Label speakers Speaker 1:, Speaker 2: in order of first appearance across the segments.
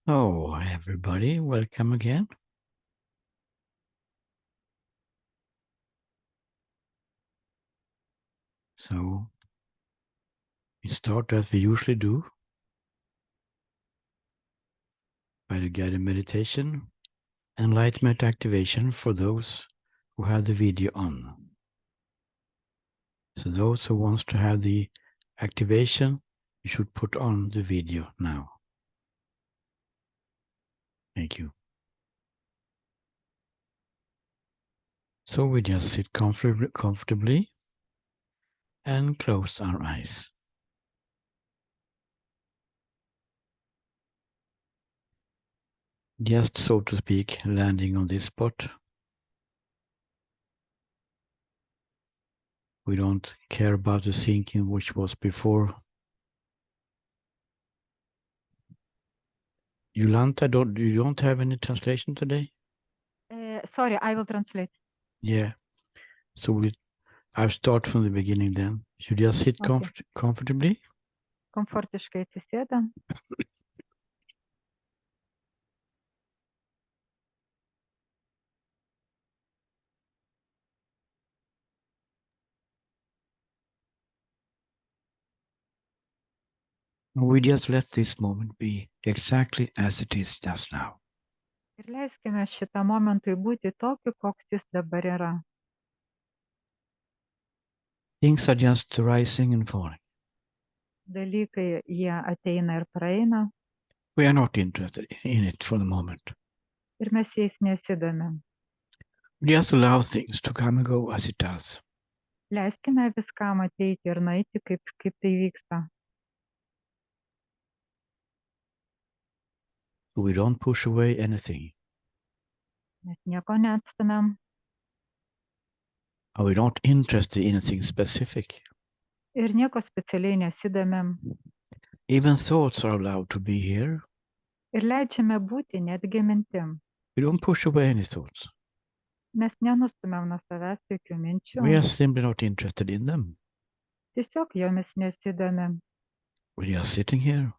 Speaker 1: Oh, everybody, welcome again. So we start as we usually do by the guided meditation, enlightenment activation for those who have the video on. So those who wants to have the activation, you should put on the video now. Thank you. So we just sit comfortably and close our eyes. Just, so to speak, landing on this spot. We don't care about the thinking which was before. Yolanta, you don't have any translation today?
Speaker 2: Sorry, I will translate.
Speaker 1: Yeah. So I'll start from the beginning then. You just sit
Speaker 2: Okay.
Speaker 1: comfortably.
Speaker 2: Komfortiškai atsisėdam.
Speaker 1: We just let this moment be exactly as it is just now.
Speaker 2: Ir leiskime šitam momentui būti tokiu, koks jis dabar yra.
Speaker 1: Things are just rising and falling.
Speaker 2: Dalykai, jie ateina ir praeina.
Speaker 1: We are not interested in it for the moment.
Speaker 2: Ir mes jais nesidomim.
Speaker 1: We just allow things to come and go as it does.
Speaker 2: Leiskime viskam ateiti ir nueiti, kaip tai vyksta.
Speaker 1: We don't push away anything.
Speaker 2: Mes nieko neatstumėm.
Speaker 1: Are we not interested in anything specific?
Speaker 2: Ir nieko specialiai nesidomim.
Speaker 1: Even thoughts are allowed to be here.
Speaker 2: Ir leidžiame būti netgi mintim.
Speaker 1: We don't push away any thoughts.
Speaker 2: Mes nenustumėm nuo savęs jokių minčių.
Speaker 1: We are simply not interested in them.
Speaker 2: Tiesiog jomis nesidomim.
Speaker 1: We are sitting here.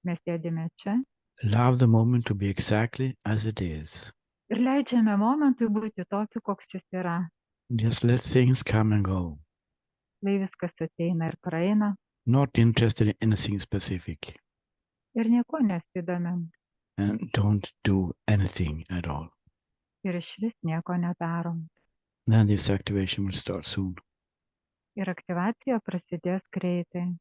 Speaker 2: Mes sėdime čia.
Speaker 1: Allow the moment to be exactly as it is.
Speaker 2: Ir leidžiame momentui būti tokiu, koks jis yra.
Speaker 1: Just let things come and go.
Speaker 2: Lai viskas ateina ir praeina.
Speaker 1: Not interested in anything specific.
Speaker 2: Ir nieko nesidomim.
Speaker 1: And don't do anything at all.
Speaker 2: Ir išvis nieko nedarom.
Speaker 1: Then this activation will start soon.
Speaker 2: Ir aktyvacija prasidės greitai.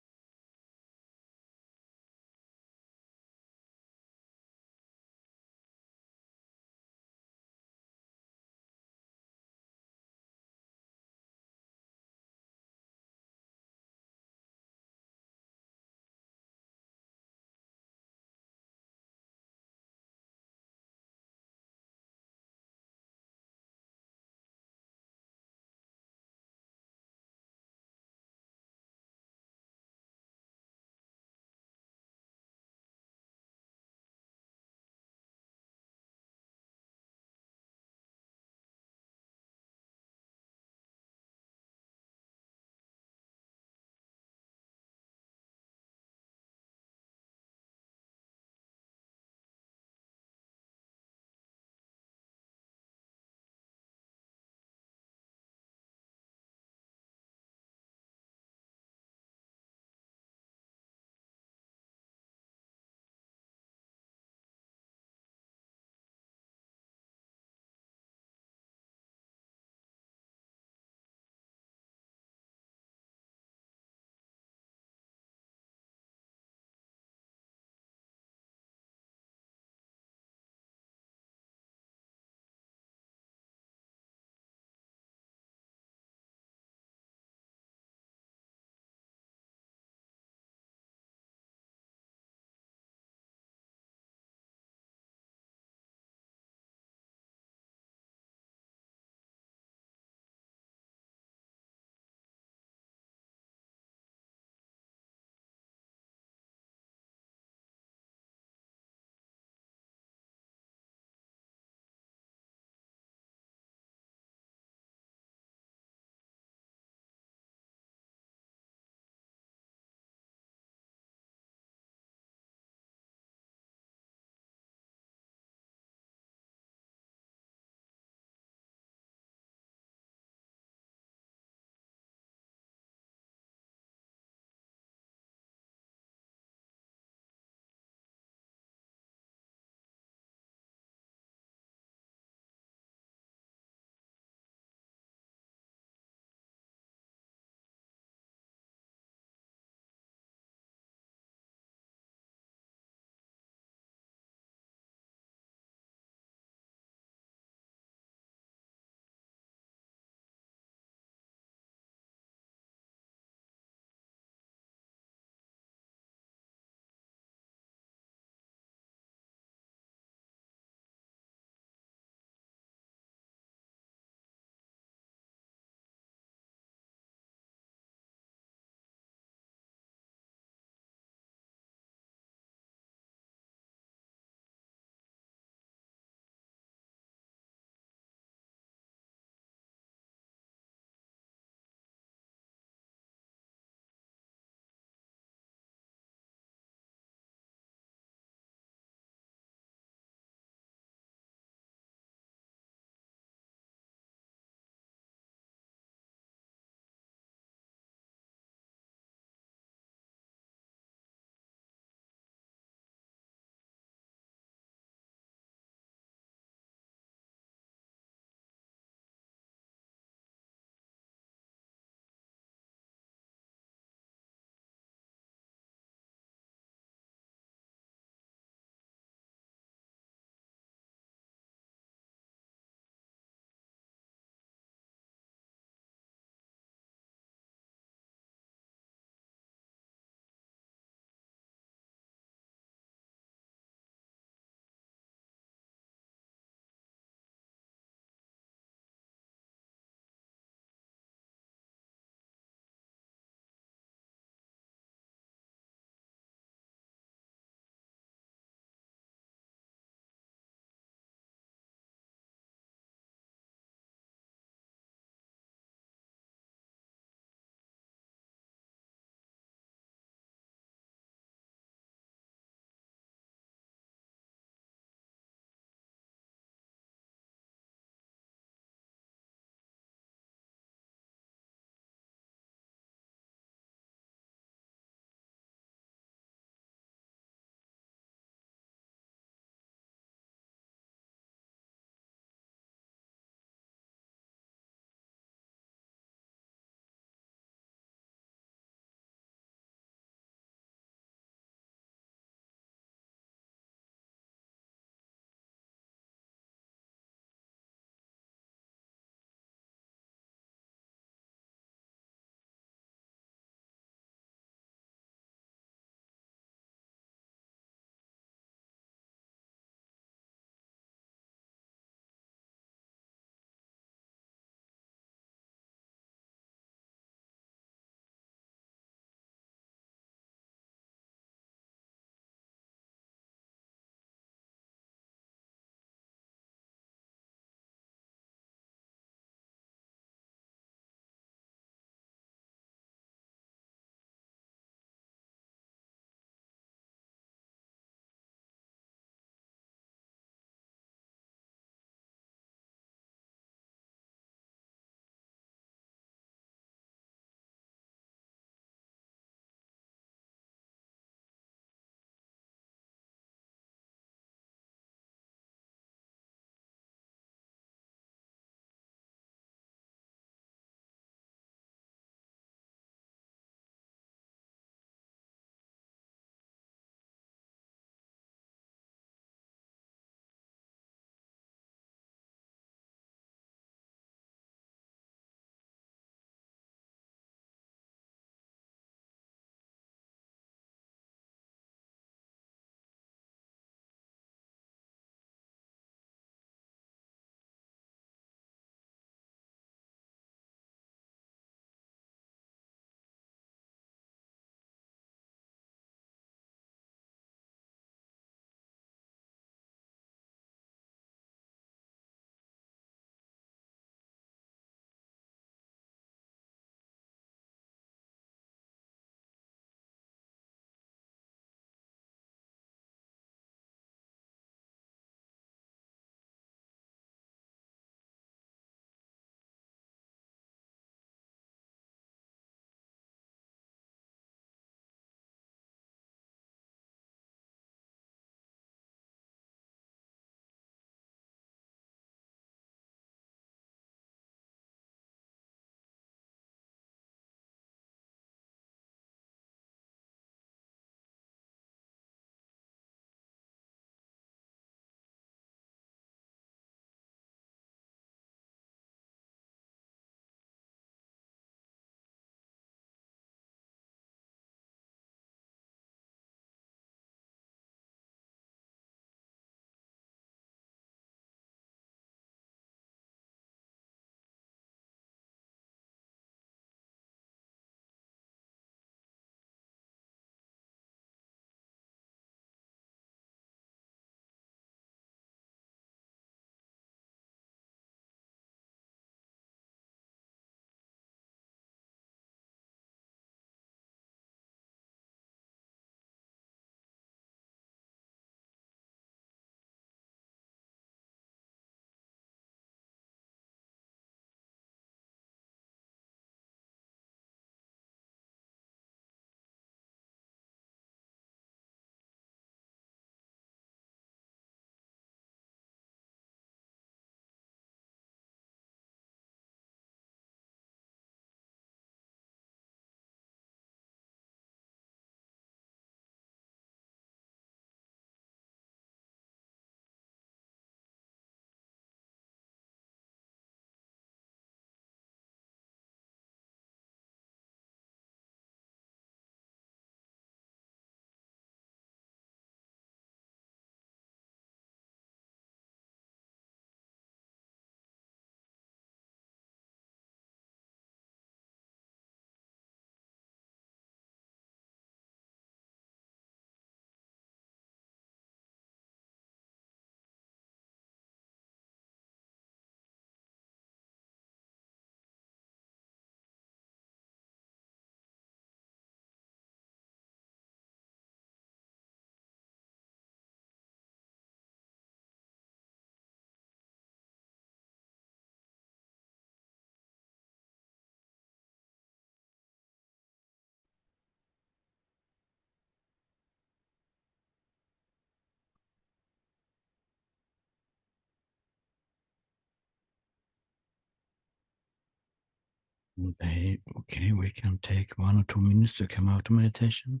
Speaker 1: Okay, we can take 1 or 2 minutes to come out of meditation.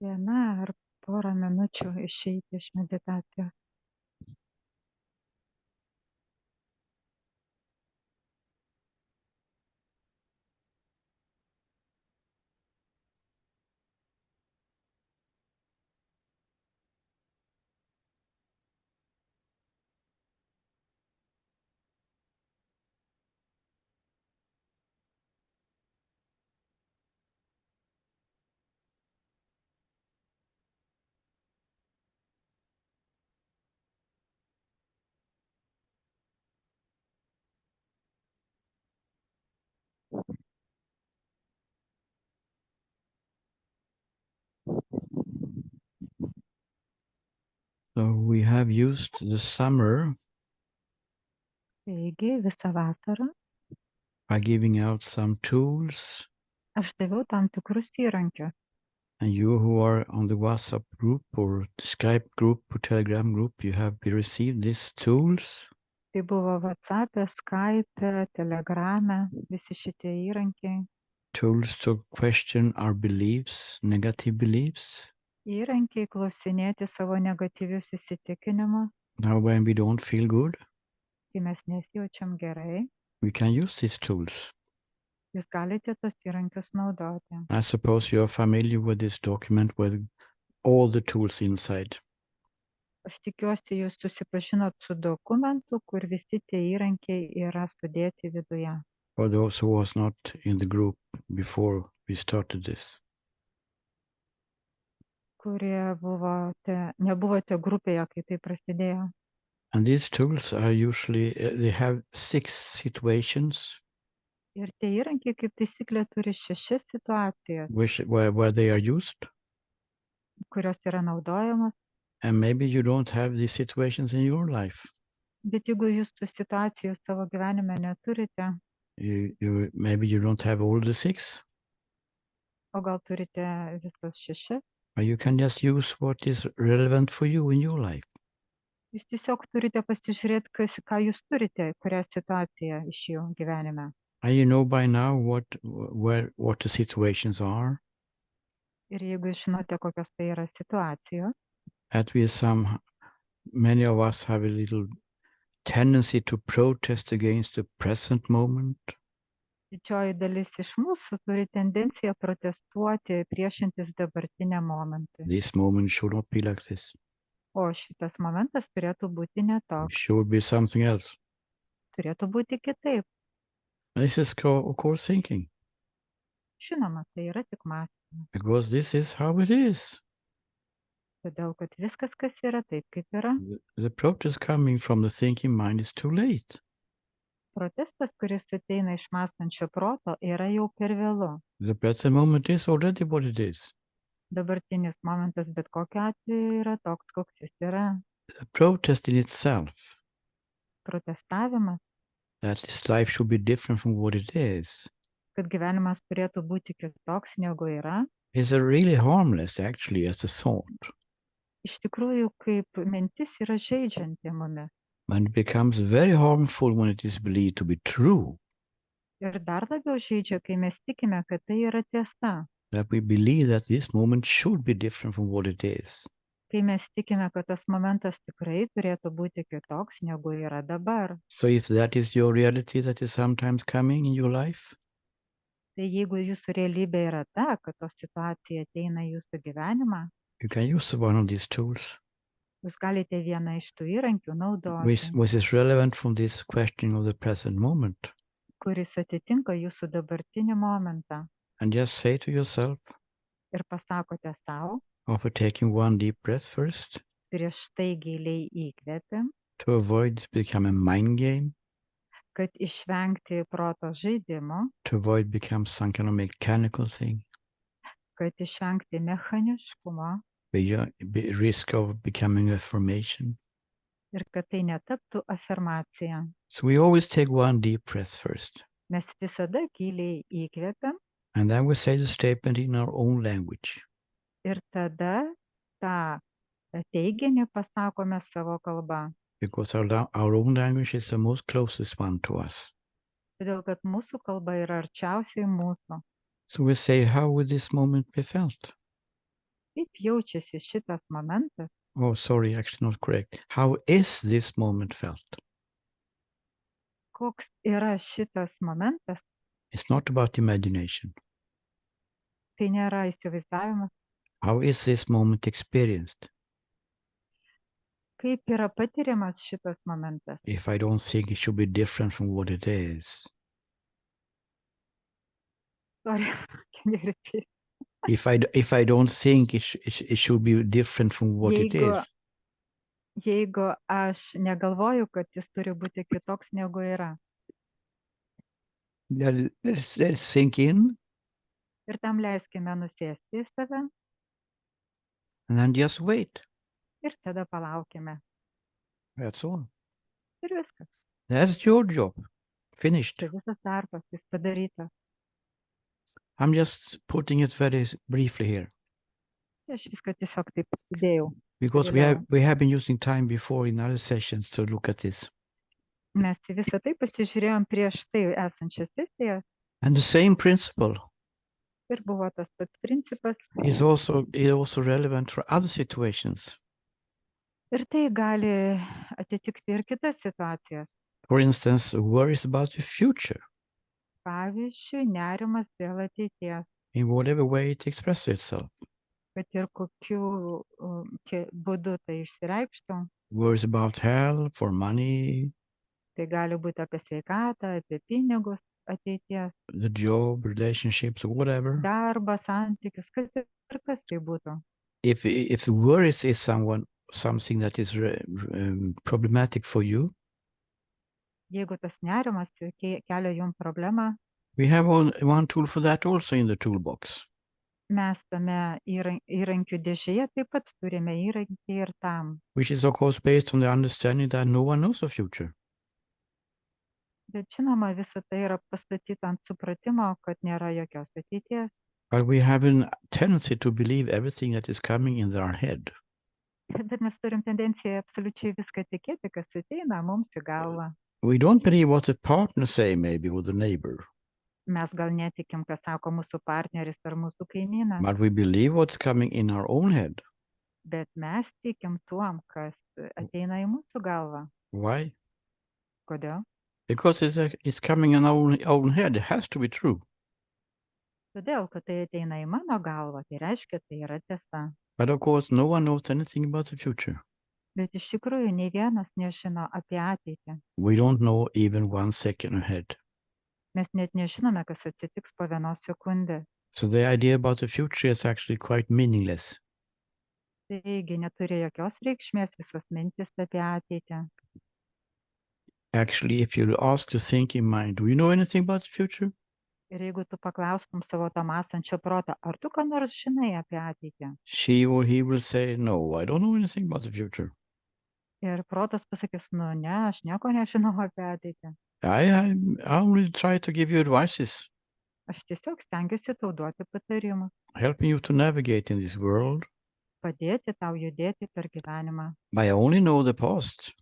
Speaker 2: Viena ar porą minučių išeiti iš meditacijos.
Speaker 1: So we have used the summer
Speaker 2: Taigi visą vasarą
Speaker 1: by giving out some tools,
Speaker 2: aš daviau tam tikrus įrankius.
Speaker 1: and you who are on the WhatsApp group or Skype group or Telegram group, you have received these tools.
Speaker 2: Tai buvo WhatsApp'e, Skype'e, Telegram'e, visi šitie įrankiai.
Speaker 1: Tools to question our beliefs, negative beliefs.
Speaker 2: Įrankiai klausinėti savo negatyvius įsitikinimus,
Speaker 1: Now, when we don't feel good,
Speaker 2: kai mes nesijaučiam gerai,
Speaker 1: we can use these tools.
Speaker 2: jūs galite tos įrankius naudoti.
Speaker 1: I suppose you are familiar with this document with all the tools inside.
Speaker 2: Aš tikiuosi, jūs susipažinot su dokumentu, kur visi tie įrankiai yra sudėti viduje.
Speaker 1: For those who was not in the group before we started this.
Speaker 2: Kurie nebuvote grupėje, kai tai prasidėjo.
Speaker 1: And these tools are usually, they have 6 situations
Speaker 2: Ir tie įrankiai, kaip taisyklė, turi 6 situacijas,
Speaker 1: where they are used.
Speaker 2: kurios yra naudojamos.
Speaker 1: And maybe you don't have these situations in your life.
Speaker 2: Bet jeigu jūs tų situacijų savo gyvenime neturite,
Speaker 1: Maybe you don't have all the 6.
Speaker 2: o gal turite visus 6,
Speaker 1: But you can just use what is relevant for you in your life.
Speaker 2: jūs tiesiog turite pasižiūrėti, ką jūs turite, kurią situaciją iš jų gyvenime.
Speaker 1: And you know by now what the situations are.
Speaker 2: Ir jeigu jūs žinote, kokios tai yra situacijos,
Speaker 1: That many of us have a little tendency to protest against the present moment.
Speaker 2: didžioji dalis iš mūsų turi tendenciją protestuoti, priešintis dabartiniam momentui.
Speaker 1: This moment should not be like this.
Speaker 2: O šitas momentas turėtų būti ne
Speaker 1: It
Speaker 2: toks,
Speaker 1: should be something else.
Speaker 2: turėtų būti kitaip.
Speaker 1: This is of course thinking,
Speaker 2: Žinoma, tai yra tik mąstymas,
Speaker 1: because this is how it is.
Speaker 2: todėl kad viskas, kas yra, taip kaip yra.
Speaker 1: The protest coming from the thinking mind is too late.
Speaker 2: Protestas, kuris ateina iš mąstančio proto, yra jau per vėlu.
Speaker 1: The present moment is already what it is.
Speaker 2: Dabartinis momentas bet kokiu atveju yra toks, koks jis yra.
Speaker 1: The protest in itself,
Speaker 2: Protestavimas,
Speaker 1: that this life should be different from what it is
Speaker 2: kad gyvenimas turėtų būti kitoks negu yra,
Speaker 1: a really harmless actually as a thought.
Speaker 2: iš tikrųjų kaip mintis yra žeidžianti mumis.
Speaker 1: And it becomes very harmful when it is believed to be true.
Speaker 2: Ir dar labiau žeidžia, kai mes tikime, kad tai yra tiesa.
Speaker 1: That we believe that this moment should be different from what it is.
Speaker 2: Kai mes tikime, kad tas momentas tikrai turėtų būti kitoks negu yra dabar.
Speaker 1: So if that is your reality that is sometimes coming in your life,
Speaker 2: Tai jeigu jūsų realybė yra ta, kad tos situacija ateina į jūsų gyvenimą,
Speaker 1: you can use one of these tools,
Speaker 2: jūs galite vieną iš tų įrankių naudoti,
Speaker 1: which is relevant from this question of the present moment.
Speaker 2: kuris atitinka jūsų dabartinį momentą.
Speaker 1: And just say to yourself,
Speaker 2: Ir pasakote savo,
Speaker 1: after taking one deep breath first,
Speaker 2: prieš tai giliai įkvėpim,
Speaker 1: to avoid become a mind game,
Speaker 2: kad išvengti proto žaidimo,
Speaker 1: to avoid become some kind of mechanical thing,
Speaker 2: kad išvengti mechaniškumo
Speaker 1: risk of becoming a formation.
Speaker 2: ir kad tai netaptų afirmacija.
Speaker 1: So we always take one deep breath first.
Speaker 2: Mes visada giliai įkvėpiam
Speaker 1: And then we say the statement in our own language.
Speaker 2: ir tada tą teiginį pasakome savo kalba.
Speaker 1: Because our own language is the most closest one to us.
Speaker 2: Todėl, kad mūsų kalba yra arčiausiai mūsų.
Speaker 1: So we say, how would this moment be felt?
Speaker 2: Kaip jaučiasi šitas momentas?
Speaker 1: Oh, sorry, actually not correct. How is this moment felt?
Speaker 2: Koks yra šitas momentas?
Speaker 1: It's not about imagination.
Speaker 2: Tai nėra įsivaizdavimas.
Speaker 1: How is this moment experienced?
Speaker 2: Kaip yra patiriamas šitas momentas?
Speaker 1: If I don't think it should be different from what it is.
Speaker 2: Sorry, can you repeat?
Speaker 1: If I don't think it should be different from what it
Speaker 2: Jeigu,
Speaker 1: is.
Speaker 2: jeigu aš negalvoju, kad jis turi būti kitoks negu yra.
Speaker 1: Let's sink in.
Speaker 2: Ir tam leiskime nusėsti į save
Speaker 1: And then just wait.
Speaker 2: ir tada palaukime.
Speaker 1: That's all.
Speaker 2: Ir viskas.
Speaker 1: That's your job. Finished.
Speaker 2: Tai visas darbas, jis padarytas.
Speaker 1: I'm just putting it very briefly here.
Speaker 2: Aš viską tiesiog taip sudėjau.
Speaker 1: Because we have been using time before in other sessions to look at this.
Speaker 2: Mes į visą tai pasižiūrėjom prieš tai esančią sesiją
Speaker 1: And the same principle
Speaker 2: ir buvo tas pats principas.
Speaker 1: is also relevant for other situations.
Speaker 2: Ir tai gali atitikti ir kitas situacijas.
Speaker 1: For instance, worries about the future
Speaker 2: Pavyzdžiui, nerimas dėl ateities,
Speaker 1: in whatever way it expresses itself.
Speaker 2: kad ir kokiu būdu tai išsireikštų.
Speaker 1: Worries about health, for money,
Speaker 2: Tai gali būti apie sveikatą, apie pinigus ateities,
Speaker 1: the job, relationships, or whatever.
Speaker 2: darbą, santykius, kad ir kas tai būtų.
Speaker 1: If the worries is something that is problematic for you,
Speaker 2: Jeigu tas nerimas kelia jums problemą,
Speaker 1: we have one tool for that also in the toolbox.
Speaker 2: mes tame įrankių dėžėje taip pat turime įrankį ir tam.
Speaker 1: Which is of course based on the understanding that no one knows the future.
Speaker 2: Bet žinoma, visa tai yra pastatyta ant supratimo, kad nėra jokios ateities.
Speaker 1: But we have a tendency to believe everything that is coming in our head.
Speaker 2: Bet mes turim tendenciją absoliučiai viską tikėti, kas ateina mums į galvą.
Speaker 1: We don't believe what the partner say maybe or the neighbor.
Speaker 2: Mes gal netikim, kas sako mūsų partneris ar mūsų kaimynas,
Speaker 1: But we believe what's coming in our own head.
Speaker 2: bet mes tikim tuom, kas ateina į mūsų galvą.
Speaker 1: Why?
Speaker 2: Kodėl?
Speaker 1: Because it's coming in our own head. It has to be true.
Speaker 2: Todėl, kad tai ateina į mano galvą, tai reiškia, tai yra tiesa.
Speaker 1: But of course, no one knows anything about the future.
Speaker 2: Bet iš tikrųjų, nei vienas nežino apie ateitį.
Speaker 1: We don't know even 1 second ahead.
Speaker 2: Mes net nežinome, kas atsitiks po 1 sekundės.
Speaker 1: So the idea about the future is actually quite meaningless.
Speaker 2: Taigi neturi jokios reikšmės visos mintis apie ateitį.
Speaker 1: Actually, if you ask the thinking mind, do you know anything about the future?
Speaker 2: Ir jeigu tu paklaustum savo to mąstančio protą, ar tu ką nors žinai apie ateitį?
Speaker 1: She or he will say, no, I don't know anything about the future.
Speaker 2: Ir protas pasakys, nu ne, aš nieko nežinau apie ateitį.
Speaker 1: I only try to give you advices,
Speaker 2: Aš tiesiog stengiuosi tau duoti patarimus,
Speaker 1: helping you to navigate in this world.
Speaker 2: padėti tau judėti per gyvenimą.
Speaker 1: But I only know the past.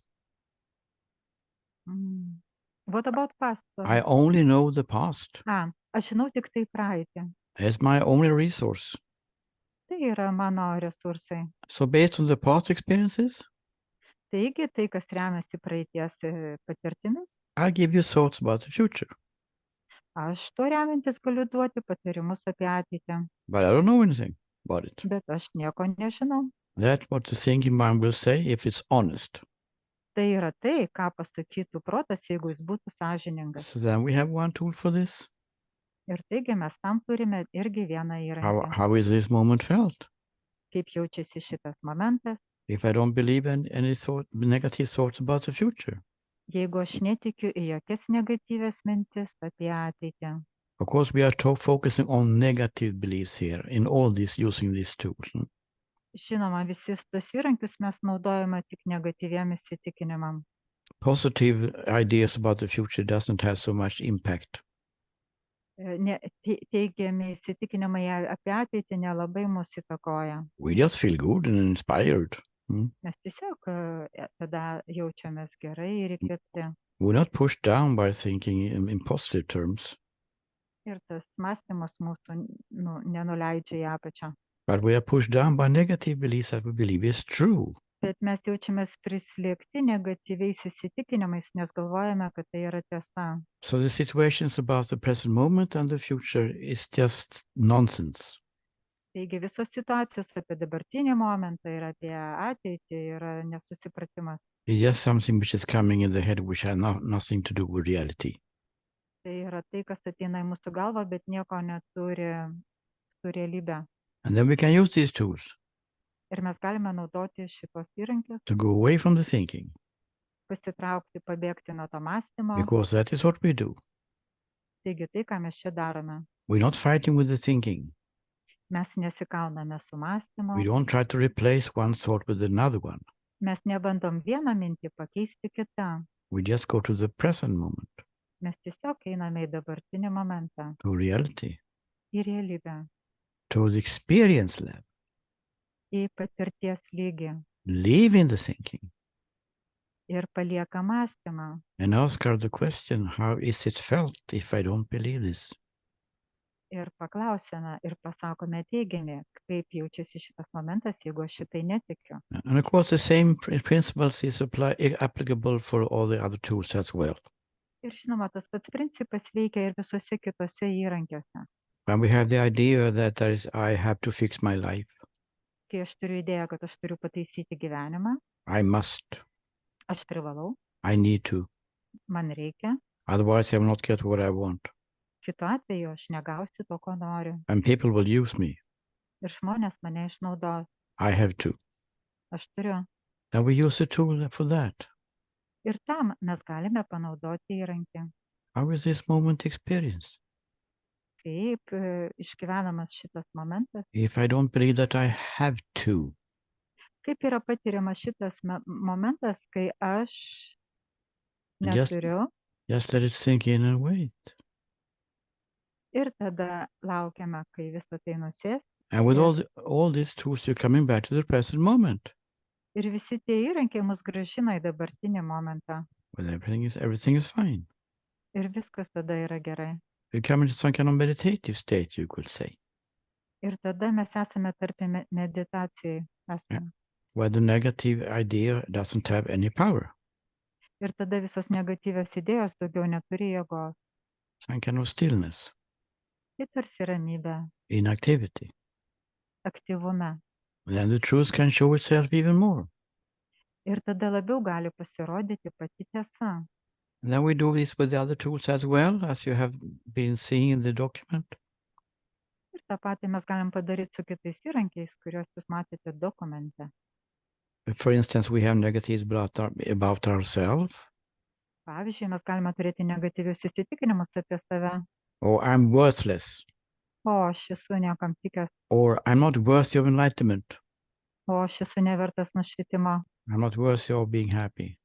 Speaker 2: What about past?
Speaker 1: I only know the past.
Speaker 2: Aš žinau tik tai praeitį.
Speaker 1: It's my only resource.
Speaker 2: Tai yra mano resursai.
Speaker 1: So based on the past experiences,
Speaker 2: Taigi, tai, kas remiasi praeities patirtimis,
Speaker 1: I give you thoughts about the future.
Speaker 2: aš to remiantis galiu duoti patarimus apie ateitį.
Speaker 1: But I don't know anything about it.
Speaker 2: Bet aš nieko nežinau.
Speaker 1: That's what the thinking mind will say if it's honest.
Speaker 2: Tai yra tai, ką pasakytų protas, jeigu jis būtų sąžiningas.
Speaker 1: So then we have one tool for this.
Speaker 2: Ir taigi mes tam turime irgi vieną įrankį.
Speaker 1: How is this moment felt?
Speaker 2: Kaip jaučiasi šitas momentas,
Speaker 1: If I don't believe in any negative thoughts about the future.
Speaker 2: jeigu aš netikiu į jokias negatyvias mintis apie ateitį.
Speaker 1: Of course, we are focusing on negative beliefs here in all this using these tools.
Speaker 2: Žinoma, visi tos įrankius mes naudojame tik negatyviem įsitikinimam.
Speaker 1: Positive ideas about the future doesn't have so much impact.
Speaker 2: Teigiami įsitikinimai apie ateitį nelabai mus įtakoja.
Speaker 1: We just feel good and inspired.
Speaker 2: Mes tiesiog tada jaučiamės gerai ir įkvėpti.
Speaker 1: We're not pushed down by thinking in positive terms,
Speaker 2: Ir tas mąstymas mūsų nenuleidžia į apačią.
Speaker 1: but we are pushed down by negative beliefs that we believe is true.
Speaker 2: Bet mes jaučiamės prislėgti negatyviais įsitikinimais, nes galvojame, kad tai yra tiesa.
Speaker 1: So the situations about the present moment and the future is just nonsense.
Speaker 2: Taigi visos situacijos apie dabartinį momentą ir apie ateitį yra nesusipratimas.
Speaker 1: It's just something which is coming in the head which has nothing to do with reality.
Speaker 2: Tai yra tai, kas ateina į mūsų galvą, bet nieko neturi su realybe.
Speaker 1: And then we can use these tools
Speaker 2: Ir mes galime naudoti šitos įrankius,
Speaker 1: to go away from the thinking,
Speaker 2: pasitraukti, pabėgti nuo to mąstymo.
Speaker 1: because that is what we do.
Speaker 2: Taigi tai, ką mes čia darome.
Speaker 1: We're not fighting with the thinking.
Speaker 2: Mes nesikauname su mąstymu.
Speaker 1: We don't try to replace one thought with another one.
Speaker 2: Mes nebandom vieną mintį pakeisti kitą.
Speaker 1: We just go to the present moment,
Speaker 2: Mes tiesiog einame į dabartinį momentą,
Speaker 1: to reality,
Speaker 2: į realybę,
Speaker 1: to the experience level.
Speaker 2: į patirties lygį
Speaker 1: Live in the thinking
Speaker 2: ir palieka mąstymą.
Speaker 1: and ask her the question, how is it felt if I don't believe this?
Speaker 2: Ir paklausėme ir pasakome teiginį, kaip jaučiasi šitas momentas, jeigu aš šitai netikiu.
Speaker 1: And of course, the same principles is applicable for all the other tools as well.
Speaker 2: Ir žinoma, tas pats principas veikia ir visose kitose įrankiuose.
Speaker 1: When we have the idea that I have to fix my life,
Speaker 2: Kai aš turiu idėją, kad aš turiu pataisyti gyvenimą,
Speaker 1: I must,
Speaker 2: aš privalau,
Speaker 1: I need to,
Speaker 2: man reikia,
Speaker 1: otherwise I will not get what I want.
Speaker 2: kitu atveju aš negausiu to, ko noriu.
Speaker 1: And people will use me.
Speaker 2: Ir žmonės mane išnaudos.
Speaker 1: I have to.
Speaker 2: Aš turiu.
Speaker 1: And we use the tool for that.
Speaker 2: Ir tam mes galime panaudoti įrankį.
Speaker 1: How is this moment experienced?
Speaker 2: Kaip išgyvenamas šitas momentas,
Speaker 1: If I don't believe that I have to,
Speaker 2: kaip yra patiriamas šitas momentas, kai aš
Speaker 1: Just-
Speaker 2: neturiu
Speaker 1: just let it sink in and wait.
Speaker 2: ir tada laukiame, kai visą tai nusės.
Speaker 1: And with
Speaker 2: Yes.
Speaker 1: all these tools, you're coming back to the present moment.
Speaker 2: Ir visi tie įrankiai mus grąžina į dabartinį momentą.
Speaker 1: When everything is fine.
Speaker 2: Ir viskas tada yra gerai.
Speaker 1: You come into some kind of meditative state, you could say,
Speaker 2: Ir tada mes esame tarp meditacijai.
Speaker 1: where the negative idea doesn't have any power.
Speaker 2: Ir tada visos negatyvios idėjos daugiau neturi jėgos.
Speaker 1: Some kind of stillness,
Speaker 2: Tai tarsi ramybė,
Speaker 1: inactivity.
Speaker 2: aktyvume.
Speaker 1: Then the truth can show itself even more.
Speaker 2: Ir tada labiau gali pasirodyti pati tiesa.
Speaker 1: And then we do this with the other tools as well, as you have been seeing in the document.
Speaker 2: Ir tą patį mes galim padaryti su kitais įrankiais, kuriuos jūs matėte dokumente.
Speaker 1: For instance, we have negatives about ourselves.
Speaker 2: Pavyzdžiui, mes galime turėti negatyvius įsitikinimus apie save.
Speaker 1: Or I'm worthless.
Speaker 2: O, aš esu niekam tikęs.
Speaker 1: Or I'm not worthy of enlightenment.
Speaker 2: O, aš esu nevertas nušvitimo.
Speaker 1: I'm not worthy of being happy.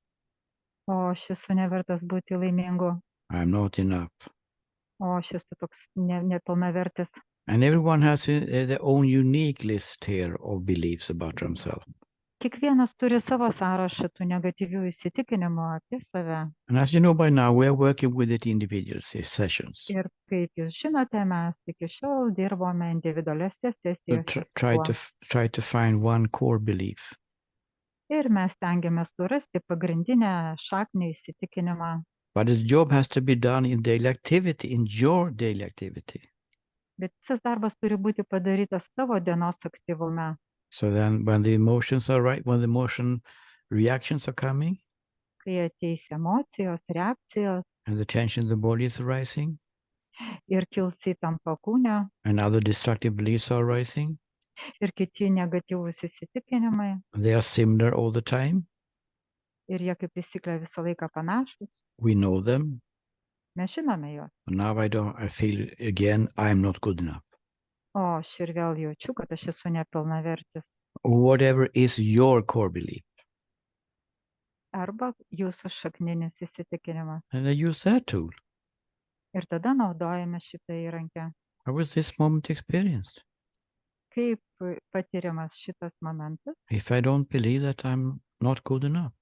Speaker 2: O, aš esu nevertas būti laimingu.
Speaker 1: I'm not enough.
Speaker 2: O, aš esu toks nepilnavertis.
Speaker 1: And everyone has their own unique list here of beliefs about themselves.
Speaker 2: Kiekvienas turi savo sąrašą tų negatyvių įsitikinimų apie save.
Speaker 1: And as you know by now, we are working with it in individual sessions.
Speaker 2: Ir kaip jūs žinote, mes iki šiol dirbome individualiuose
Speaker 1: So
Speaker 2: sesijose.
Speaker 1: try to find one core belief.
Speaker 2: Ir mes stengiamės surasti pagrindinę šaknį įsitikinimą.
Speaker 1: But the job has to be done in daily activity, in your daily activity.
Speaker 2: Bet visas darbas turi būti padarytas tavo dienos aktyvume.
Speaker 1: So then when the emotions are right, when the emotion reactions are coming,
Speaker 2: Kai ateis emocijos, reakcijos
Speaker 1: and the tension in the body is arising,
Speaker 2: ir kils įtampa kūne
Speaker 1: and other destructive beliefs are arising,
Speaker 2: ir kiti negatyvūs įsitikinimai.
Speaker 1: they are similar all the time.
Speaker 2: Ir jie kaip taisyklė visą laiką panašus.
Speaker 1: We know them.
Speaker 2: Mes žinome juos.
Speaker 1: Now I feel again, I'm not good enough.
Speaker 2: O aš ir vėl jaučiu, kad aš esu nepilnavertis.
Speaker 1: Whatever is your core belief.
Speaker 2: Arba jūsų šakninis įsitikinimas.
Speaker 1: And I use that tool.
Speaker 2: Ir tada naudojame šitą įrankį.
Speaker 1: How was this moment experienced?
Speaker 2: Kaip patiriamas šitas momentas,
Speaker 1: If I don't believe that I'm not good enough,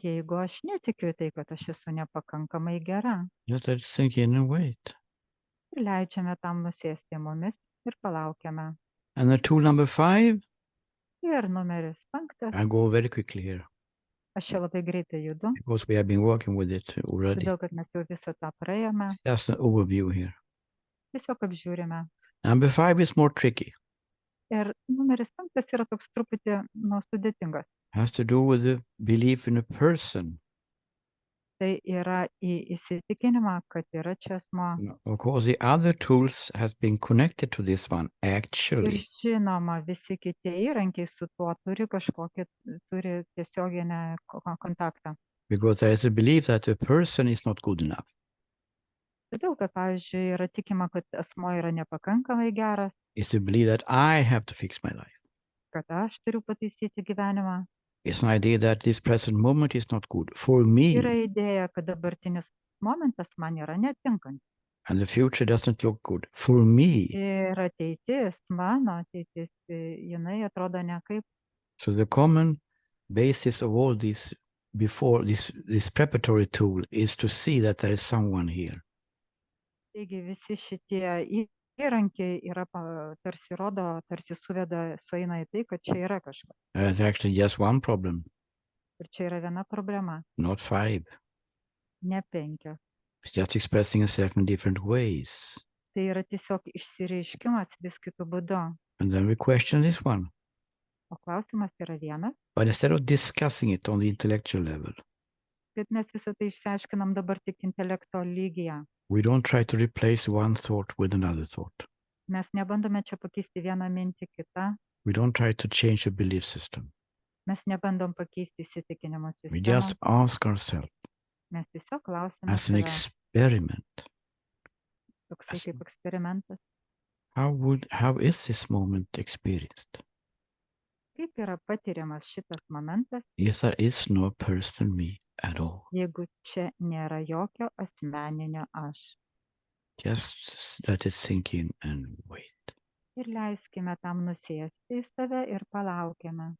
Speaker 2: Jeigu aš netikiu į tai, kad aš esu nepakankamai gera,
Speaker 1: Just let it sink in and wait.
Speaker 2: ir leidžiame tam nusėsti mumis ir palaukiame.
Speaker 1: And the tool number 5,
Speaker 2: Ir numeris 5,
Speaker 1: I go very quickly here
Speaker 2: aš čia labai greitai judu,
Speaker 1: because we have been working with it already.
Speaker 2: todėl kad mes jau visą tą praėjome,
Speaker 1: Just an overview here.
Speaker 2: tiesiog apžiūrime.
Speaker 1: Number 5 is more tricky.
Speaker 2: Ir numeris 5 yra toks truputį sudėtingas.
Speaker 1: Has to do with the belief in a person.
Speaker 2: Tai yra į įsitikinimą, kad yra čia asmo.
Speaker 1: Of course, the other tools has been connected to this one
Speaker 2: Ir
Speaker 1: actually.
Speaker 2: žinoma, visi kiti įrankiai su tuo turi tiesioginę kontaktą.
Speaker 1: Because there is a belief that a person is not good enough.
Speaker 2: Todėl, kad, pavyzdžiui, yra tikima, kad asmo yra nepakankamai geras,
Speaker 1: It's a belief that I have to fix my life.
Speaker 2: kad aš turiu pataisyti gyvenimą.
Speaker 1: It's an idea that this present moment is not good for me.
Speaker 2: Yra idėja, kad dabartinis momentas man yra netinkantis.
Speaker 1: And the future doesn't look good for me.
Speaker 2: Ir ateitis, mano ateitis, jinai atrodo nekaip.
Speaker 1: So the common basis of all this before this preparatory tool is to see that there is someone here.
Speaker 2: Taigi visi šitie įrankiai yra tarsi rodo, tarsi sueina į tai, kad čia yra kažkas.
Speaker 1: There's actually just one problem,
Speaker 2: Ir čia yra viena problema,
Speaker 1: not 5.
Speaker 2: ne 5.
Speaker 1: It's just expressing itself in different ways.
Speaker 2: Tai yra tiesiog išsireiškimas vis kitų būdų.
Speaker 1: And then we question this one.
Speaker 2: O klausimas yra vienas,
Speaker 1: But instead of discussing it on the intellectual level,
Speaker 2: kad mes visą tai išsiaiškinam dabar tik intelekto lygyje.
Speaker 1: we don't try to replace one thought with another thought.
Speaker 2: Mes nebandome čia pakeisti vieną mintį kitą,
Speaker 1: We don't try to change a belief system.
Speaker 2: mes nebandom pakeisti įsitikinimo
Speaker 1: We
Speaker 2: sistemą,
Speaker 1: just ask ourselves
Speaker 2: mes tiesiog klausime
Speaker 1: as an
Speaker 2: savęs,
Speaker 1: experiment,
Speaker 2: toksai kaip eksperimentas,
Speaker 1: how is this moment experienced?
Speaker 2: kaip yra patiriamas šitas momentas,
Speaker 1: If there is no person me at all,
Speaker 2: jeigu čia nėra jokio asmeninio aš.
Speaker 1: just let it sink in and wait.
Speaker 2: Ir leiskime tam nusėsti į save ir palaukime.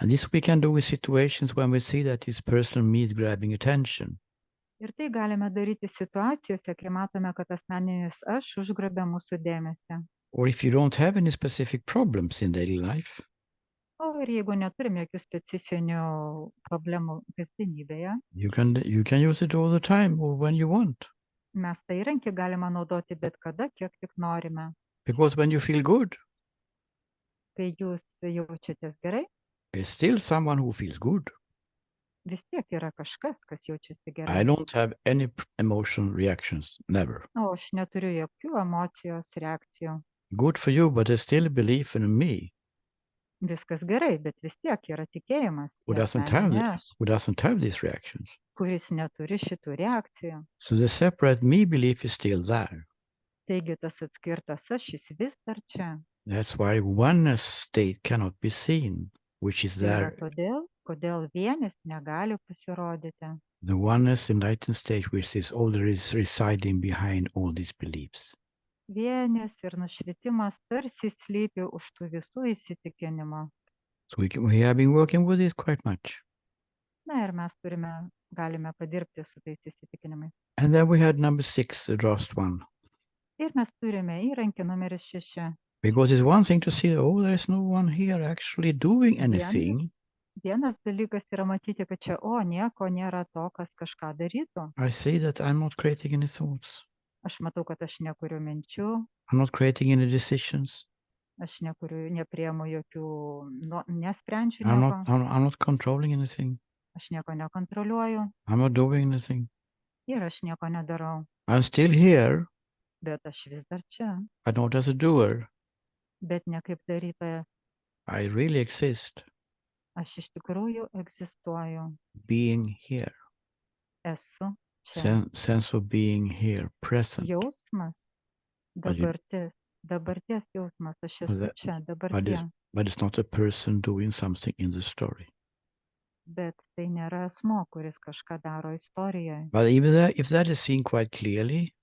Speaker 1: And this we can do in situations when we see that this personal me is grabbing attention.
Speaker 2: Ir tai galime daryti situacijose, kai matome, kad asmeninis aš užgrabia mūsų dėmesį.
Speaker 1: Or if you don't have any specific problems in daily life,
Speaker 2: O ir jeigu neturim jokių specifinių problemų kasdienybėje,
Speaker 1: you can use it all the time or when you want.
Speaker 2: mes tą įrankį galime naudoti bet kada, kiek tik norime.
Speaker 1: Because when you feel good,
Speaker 2: Kai jūs jaučiatės gerai,
Speaker 1: there's still someone who feels good.
Speaker 2: vis tiek yra kažkas, kas jaučiasi
Speaker 1: I
Speaker 2: gerai.
Speaker 1: don't have any emotional reactions, never.
Speaker 2: O aš neturiu jokių emocijos reakcijų.
Speaker 1: Good for you, but there's still a belief in me
Speaker 2: Viskas gerai, bet vis tiek yra tikėjimas,
Speaker 1: who doesn't have these reactions.
Speaker 2: kuris neturi šitų reakcijų.
Speaker 1: So the separate me belief is still there.
Speaker 2: Taigi tas atskirtas aš, jis vis dar čia.
Speaker 1: That's why oneness state cannot be seen, which is
Speaker 2: Tai yra
Speaker 1: there.
Speaker 2: todėl, kodėl vienis negali pasirodyti.
Speaker 1: The oneness enlightened state, which is always residing behind all these beliefs.
Speaker 2: Vienis ir nušvitimas tarsi slypi už tų visų įsitikinimų.
Speaker 1: So we have been working with this quite much.
Speaker 2: Na ir mes galime padirbti su tais įsitikinimais.
Speaker 1: And then we had number 6, the last one.
Speaker 2: Ir mes turime įrankį numeris 6.
Speaker 1: Because it's one thing to see, oh, there's no one here actually doing anything.
Speaker 2: Vienas dalykas yra matyti, kad čia, nieko nėra to, kas kažką darytų.
Speaker 1: I see that I'm not creating any thoughts.
Speaker 2: Aš matau, kad aš nekuriu minčių,
Speaker 1: I'm not creating any decisions.
Speaker 2: aš nepriemu jokių, nesprendžiu
Speaker 1: I'm
Speaker 2: nieko,
Speaker 1: not controlling anything.
Speaker 2: aš nieko nekontroliuoju
Speaker 1: I'm not doing anything.
Speaker 2: ir aš nieko nedarau.
Speaker 1: I'm still here,
Speaker 2: Bet aš vis dar čia,
Speaker 1: but not as a doer.
Speaker 2: bet ne kaip darytojas.
Speaker 1: I really exist,
Speaker 2: Aš iš tikrųjų egzistuoju,
Speaker 1: being here.
Speaker 2: esu čia.
Speaker 1: Sense of being here, present.
Speaker 2: Jausmas,
Speaker 1: But you-
Speaker 2: dabarties jausmas, aš
Speaker 1: But
Speaker 2: esu
Speaker 1: that-
Speaker 2: čia,
Speaker 1: But
Speaker 2: dabartie.
Speaker 1: it's not a person doing something in the story.
Speaker 2: Bet tai nėra asmo, kuris kažką daro istorijoje.
Speaker 1: But even if that is seen quite clearly,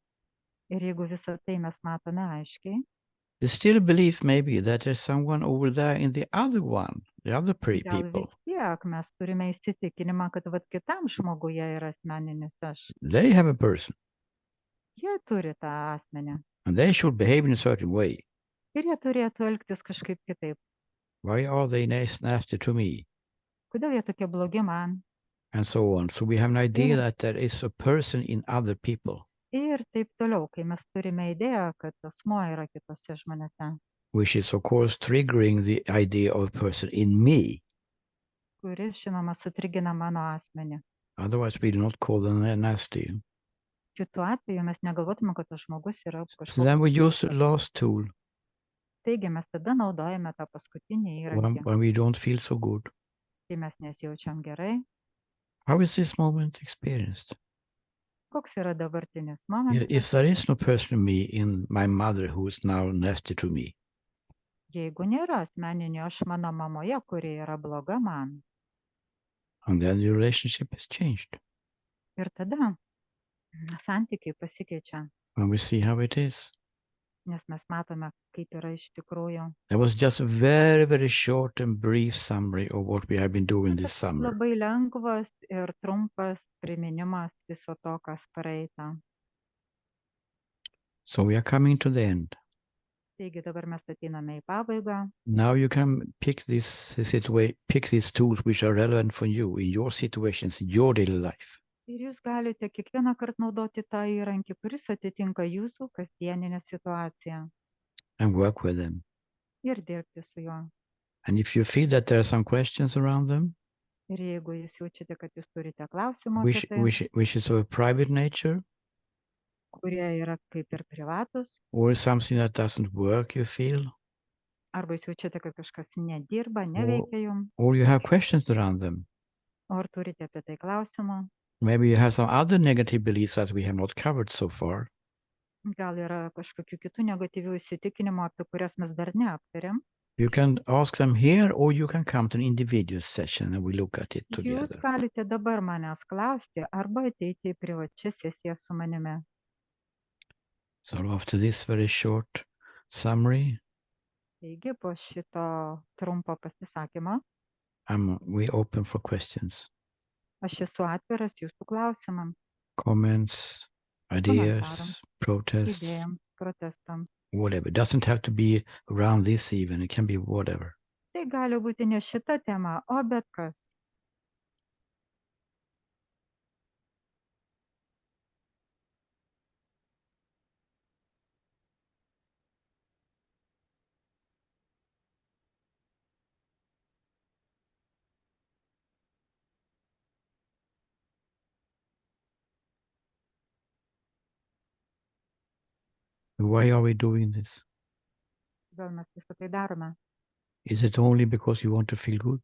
Speaker 2: Ir jeigu visą tai mes matome aiškiai,
Speaker 1: there's still a belief maybe that there's someone over there in the other one, the other
Speaker 2: Gal
Speaker 1: people.
Speaker 2: vis tiek mes turime įsitikinimą, kad vat kitam žmoguje yra asmeninis aš.
Speaker 1: They have a person,
Speaker 2: Jie turi tą asmenį.
Speaker 1: and they should behave in a certain way.
Speaker 2: Ir jie turėtų elgtis kažkaip kitaip.
Speaker 1: Why are they nasty to me?
Speaker 2: Kodėl jie tokie blogi man?
Speaker 1: And so on. So we have an idea that there is a person in other people,
Speaker 2: Ir taip toliau, kai mes turime idėją, kad asmuo yra kitose žmonėse,
Speaker 1: which is, of course, triggering the idea of a person in me.
Speaker 2: kuris, žinoma, sutrigina mano asmenį.
Speaker 1: Otherwise, we do not call them nasty.
Speaker 2: Kitu atveju mes negalvotume, kad tas žmogus yra
Speaker 1: So then we
Speaker 2: kažkoks
Speaker 1: use the
Speaker 2: keistas.
Speaker 1: last tool
Speaker 2: Taigi mes tada naudojame tą paskutinį įrankį,
Speaker 1: when we don't feel so good.
Speaker 2: kai mes nesijaučiam gerai.
Speaker 1: How is this moment experienced?
Speaker 2: Koks yra dabartinis
Speaker 1: If
Speaker 2: momentas?
Speaker 1: there is no person in me, in my mother, who is now nasty to me,
Speaker 2: Jeigu nėra asmeninio aš mano mamoje, kuri yra bloga man,
Speaker 1: and then the relationship has changed.
Speaker 2: ir tada santykiai pasikeičia,
Speaker 1: When we see how it is.
Speaker 2: nes mes matome, kaip yra iš tikrųjų.
Speaker 1: That was just a very, very short and brief summary of what we have been doing this
Speaker 2: Toks
Speaker 1: summer.
Speaker 2: labai lengvas ir trumpas priminimas viso to, kas praeita.
Speaker 1: So we are coming to the end.
Speaker 2: Taigi dabar mes ateiname į pabaigą.
Speaker 1: Now you can pick pick these tools which are relevant for you in your situations, in your daily life.
Speaker 2: Ir jūs galite kiekvieną kartą naudoti tą įrankį, kuris atitinka jūsų kasdieninę situaciją
Speaker 1: And work with them.
Speaker 2: ir dirbti su juo.
Speaker 1: And if you feel that there are some questions around them,
Speaker 2: Ir jeigu jūs jaučiate, kad jūs turite klausimų apie tai,
Speaker 1: which is of a private nature,
Speaker 2: kurie yra kaip ir privatus,
Speaker 1: or something that doesn't work, you feel,
Speaker 2: arba jūs jaučiate, kad kažkas nedirba, neveikia jums,
Speaker 1: or you have questions around them.
Speaker 2: o ar turite apie tai klausimų,
Speaker 1: Maybe you have some other negative beliefs that we have not covered so far.
Speaker 2: gal yra kažkokių kitų negatyvių įsitikinimų, apie kurias mes dar neaptarėm,
Speaker 1: You can ask them here, or you can come to an individual session and we look at it
Speaker 2: jūs
Speaker 1: together.
Speaker 2: galite dabar manęs klausti arba ateiti į privačią sesiją su manimi.
Speaker 1: So after this very short summary,
Speaker 2: Taigi po šito trumpo pasisakymo
Speaker 1: we open for questions,
Speaker 2: aš esu atviras jūsų klausimams,
Speaker 1: comments, ideas, protests,
Speaker 2: idėjams, protestams.
Speaker 1: whatever. It doesn't have to be around this even. It can be whatever.
Speaker 2: Tai gali būti ne šita tema, o bet kas.
Speaker 1: Why are we doing this?
Speaker 2: Gal mes visą tai darome?
Speaker 1: Is it only because you want to feel good?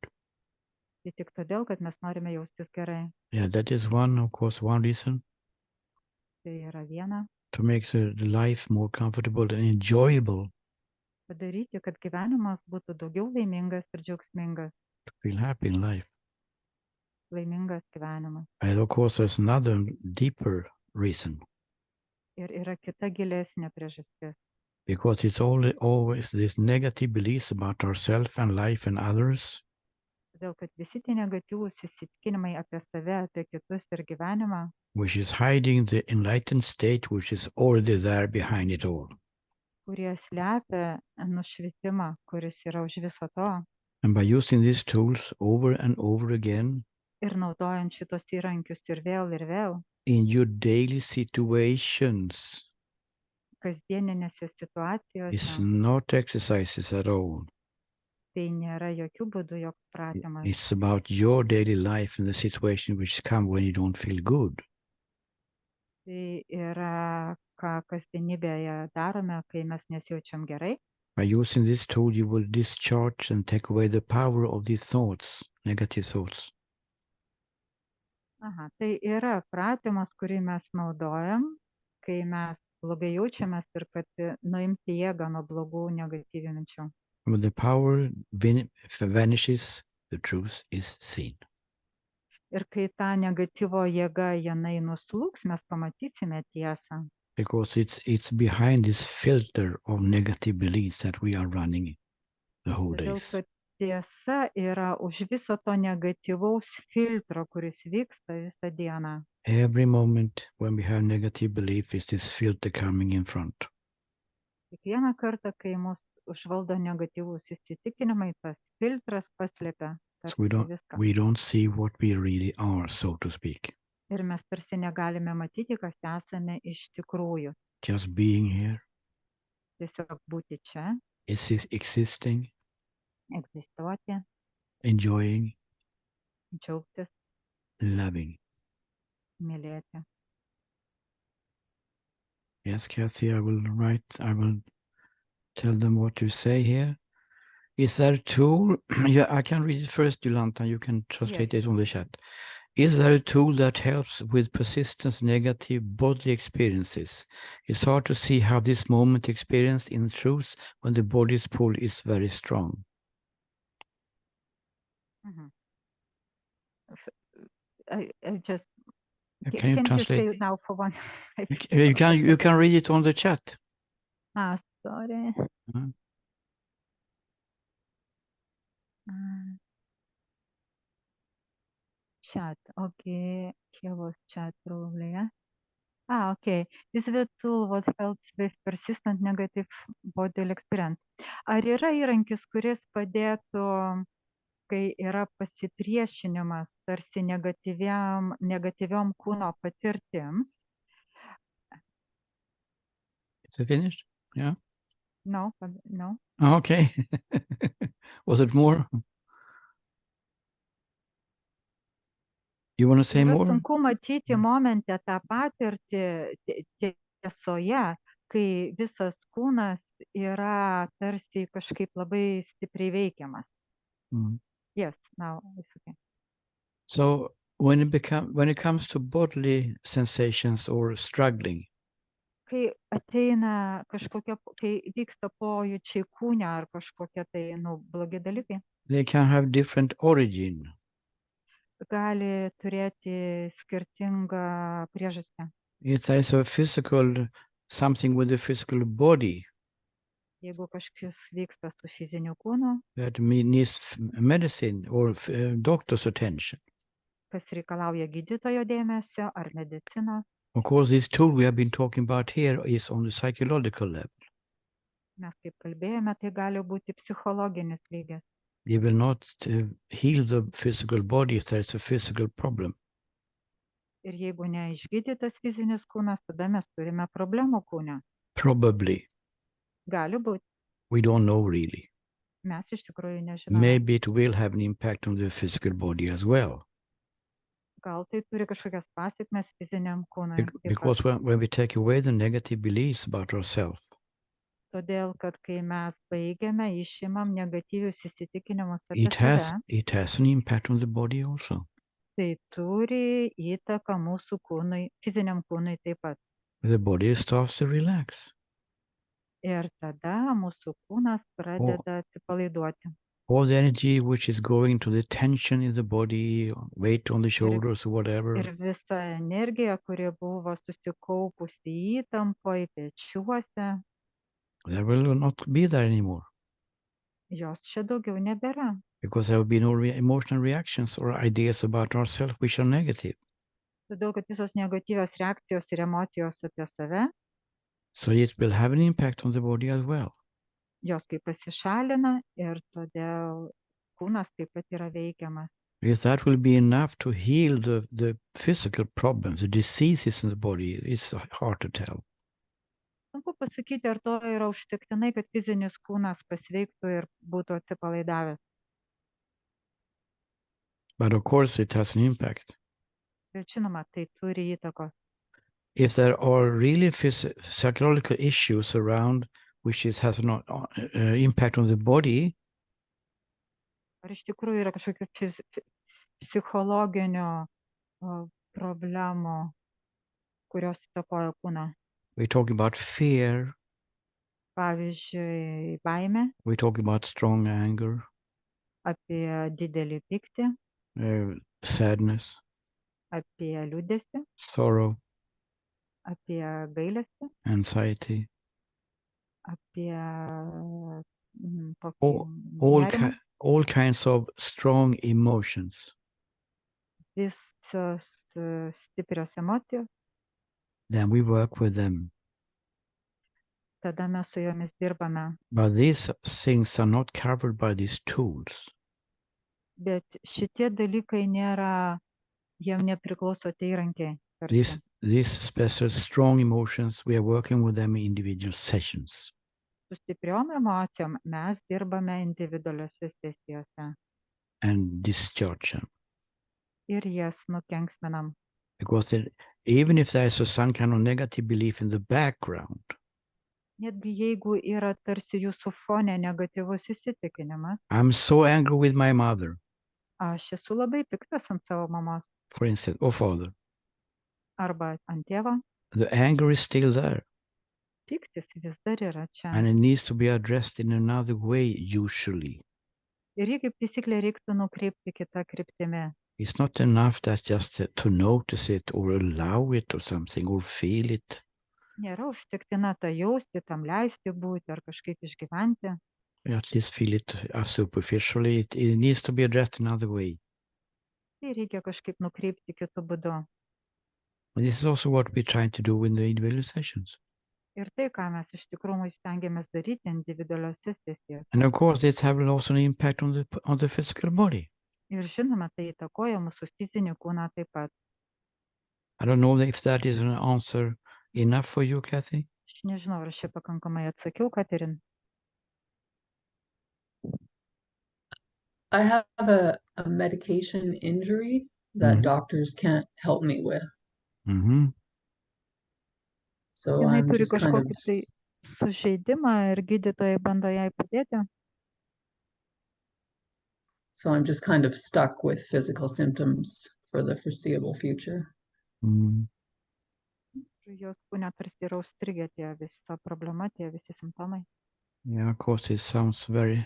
Speaker 2: Tai tik todėl, kad mes norime jaustis gerai.
Speaker 1: Yeah, that is one, of course, one reason
Speaker 2: Tai yra viena.
Speaker 1: to make the life more comfortable and enjoyable,
Speaker 2: Padaryti, kad gyvenimas būtų daugiau laimingas ir džiaugsmingas.
Speaker 1: to feel happy in life.
Speaker 2: Laimingas gyvenimas.
Speaker 1: And of course, there's another deeper reason.
Speaker 2: Ir yra kita gilesnė priežastis.
Speaker 1: Because it's always this negative beliefs about ourselves and life and others,
Speaker 2: Todėl, kad visi tie negatyvūs įsitikinimai apie save, apie kitus ir gyvenimą,
Speaker 1: which is hiding the enlightened state which is already there behind it all.
Speaker 2: kurie slepia nušvitimą, kuris yra už viso to.
Speaker 1: And by using these tools over and over again
Speaker 2: Ir naudojant šitos įrankius ir vėl,
Speaker 1: in your daily situations,
Speaker 2: kasdieninėse
Speaker 1: it's
Speaker 2: situacijose,
Speaker 1: not exercises at all.
Speaker 2: tai nėra jokių būdų joks pratimas.
Speaker 1: It's about your daily life and the situation which come when you don't feel good.
Speaker 2: Tai yra, ką kasdienybėje darome, kai mes nesijaučiam gerai.
Speaker 1: By using this tool, you will discharge and take away the power of these thoughts, negative thoughts.
Speaker 2: Aha, tai yra pratimas, kurį mes naudojam, kai mes blogai jaučiamės ir kad nuimti jėgą nuo blogų negatyvių minčių.
Speaker 1: When the power vanishes, the truth is seen.
Speaker 2: Ir kai ta negatyvo jėga jinai nuslūgs, mes pamatysime tiesą.
Speaker 1: Because it's behind this filter of negative beliefs that we are running the whole
Speaker 2: Todėl,
Speaker 1: days.
Speaker 2: kad tiesa yra už viso to negatyvaus filtro, kuris vyksta visą dieną.
Speaker 1: Every moment when we have negative belief is this filter coming in front.
Speaker 2: Kiekvieną kartą, kai mus užvaldo negatyvūs įsitikinimai, tas filtras paslėpia
Speaker 1: So we
Speaker 2: tarsi viską.
Speaker 1: don't see what we really are, so to speak.
Speaker 2: Ir mes tarsi negalime matyti, kas esame iš tikrųjų.
Speaker 1: Just being here,
Speaker 2: Tiesiog būti čia,
Speaker 1: existing,
Speaker 2: egzistuoti,
Speaker 1: enjoying,
Speaker 2: džiaugtis,
Speaker 1: loving.
Speaker 2: mylėti.
Speaker 1: Yes, Kathy, I will tell them what to say here. Is there a tool? Yeah, I can read it first, Jolanta. You can translate it on the chat. Is there a tool that helps with persistent negative bodily experiences? It's hard to see how this moment experienced in truth when the body's pull is very strong.
Speaker 2: Mhm. I just
Speaker 1: Can you translate?
Speaker 2: say it now for one?
Speaker 1: You can read it on the chat.
Speaker 2: Sorry. Chat. Okay. Here was chat probably. Yeah? Okay. Is the tool what helps with persistent negative bodily experience? Ar yra įrankis, kuris padėtų, kai yra pasipriešinimas tarsi negatyviom kūno patirtims?
Speaker 1: Is it finished? Yeah.
Speaker 2: No.
Speaker 1: Oh, okay. Was it more? You want to say
Speaker 2: Yra
Speaker 1: more?
Speaker 2: sunku matyti momente tą patirtį tiesoje, kai visas kūnas yra tarsi kažkaip labai stipriai veikiamas. Yes, now it's okay.
Speaker 1: So when it comes to bodily sensations or struggling,
Speaker 2: Kai ateina kai vyksta pojūčiai kūne ar kažkokie tai, blogi dalykai,
Speaker 1: they can have different origin.
Speaker 2: gali turėti skirtingą priežastį.
Speaker 1: If there is a something with the physical body,
Speaker 2: Jeigu kažkas vyksta su fiziniu kūnu,
Speaker 1: that needs medicine or doctor's attention.
Speaker 2: kas reikalauja gydytojo dėmesio ar medicinos.
Speaker 1: Of course, this tool we have been talking about here is on the psychological level.
Speaker 2: Mes kaip kalbėjome, tai gali būti psichologinis lygis.
Speaker 1: They will not heal the physical body if there is a physical problem.
Speaker 2: Ir jeigu neišgydytas fizinis kūnas, tada mes turime problemų kūne.
Speaker 1: Probably.
Speaker 2: Gali būti.
Speaker 1: We don't know really.
Speaker 2: Mes iš tikrųjų nežinome.
Speaker 1: Maybe it will have an impact on the physical body as well.
Speaker 2: Gal tai turi kažkokias pasekmes fiziniam kūnui.
Speaker 1: Because when we take away the negative beliefs about ourselves,
Speaker 2: todėl, kad kai mes baigiame, išimam negatyvius įsitikinimus apie save,
Speaker 1: it has an impact on the body also.
Speaker 2: Tai turi įtaką mūsų kūnui, fiziniam kūnui taip pat.
Speaker 1: The body starts to relax.
Speaker 2: Ir tada mūsų kūnas pradeda atsipalaiduoti.
Speaker 1: All the energy which is going to the tension in the body, weight on the shoulders or whatever.
Speaker 2: Ir visa energija, kuri buvo susikaupusi įtampoje pečiuose,
Speaker 1: there will not be there anymore.
Speaker 2: Jos čia daugiau nebėra.
Speaker 1: Because there will be no emotional reactions or ideas about ourselves which are negative.
Speaker 2: Todėl, kad visos negatyvios reakcijos ir emocijos apie save,
Speaker 1: so it will have an impact on the body as well.
Speaker 2: Jos kaip pasišalina ir todėl kūnas taip pat yra veikiamas.
Speaker 1: If that will be enough to heal the physical problems, the diseases in the body, it's hard to tell.
Speaker 2: Sunku pasakyti, ar to yra užtektinai, kad fizinis kūnas pasveiktų ir būtų atsipalaidavęs.
Speaker 1: But of course it has an impact.
Speaker 2: Bet žinoma, tai turi įtakos.
Speaker 1: If there are really psychological issues around which has not impact on the body,
Speaker 2: ar iš tikrųjų yra kažkokių psichologinių problemų, kurios įtakoja kūną?
Speaker 1: We talk about fear.
Speaker 2: Pavyzdžiui, baimė.
Speaker 1: We talk about strong anger.
Speaker 2: Apie didelį pyktį.
Speaker 1: Sadness.
Speaker 2: Apie liūdesį.
Speaker 1: Sorrow.
Speaker 2: Apie gailestį.
Speaker 1: Anxiety.
Speaker 2: Apie
Speaker 1: all kinds of strong emotions.
Speaker 2: visos stiprios emocijos,
Speaker 1: Then we work with them.
Speaker 2: tada mes su jomis dirbame.
Speaker 1: But these things are not covered by these tools.
Speaker 2: Bet šitie dalykai nėra, jiem nepriklauso tie įrankiai. Tarsi.
Speaker 1: These special strong emotions, we are working with them in individual sessions.
Speaker 2: Su stipriom emocijom mes dirbame individualiuose sesijose
Speaker 1: And discharge them.
Speaker 2: ir jas nukenksminam.
Speaker 1: Because even if there is some kind of negative belief in the background,
Speaker 2: Netgi jeigu yra tarsi jūsų fone negatyvus įsitikinimas,
Speaker 1: I'm so angry with my mother,
Speaker 2: aš esu labai piktas ant savo mamos
Speaker 1: for instance, or father.
Speaker 2: arba ant tėvo,
Speaker 1: The anger is still there.
Speaker 2: piktis vis dar yra čia.
Speaker 1: And it needs to be addressed in another way, usually.
Speaker 2: Ir jį kaip taisyklė reiktų nukreipti kitą kryptimį.
Speaker 1: It's not enough that just to notice it or allow it or something or feel it.
Speaker 2: Nėra užtektina tą jausti, tam leisti būti ar kažkaip išgyventi.
Speaker 1: At least feel it superficially. It needs to be addressed another way.
Speaker 2: Tai reikia kažkaip nukreipti kitu būdu.
Speaker 1: And this is also what we're trying to do in the individual sessions.
Speaker 2: Ir tai, ką mes iš tikrųjų stengiamės daryti individualiuose sesijose.
Speaker 1: And of course, this has also an impact on the physical body.
Speaker 2: Ir žinoma, tai įtakoja mūsų fizinį kūną taip pat.
Speaker 1: I don't know if that is an answer enough for you, Kathy.
Speaker 2: Aš nežinau, ar aš čia pakankamai atsakiau, Katerin.
Speaker 3: I have a medication injury that doctors can't help me with.
Speaker 1: Mm-hmm.
Speaker 3: So
Speaker 2: Jinai
Speaker 3: I'm
Speaker 2: turi
Speaker 3: just kind of,
Speaker 2: kažkokį tai sužeidimą ir gydytojai bando jai padėti.
Speaker 3: so I'm just kind of stuck with physical symptoms for the foreseeable future.
Speaker 1: Mm.
Speaker 2: Jos kūne tarsi yra užstrigę tie visa problema, tie visi simptomai.
Speaker 1: Yeah, of course, it sounds very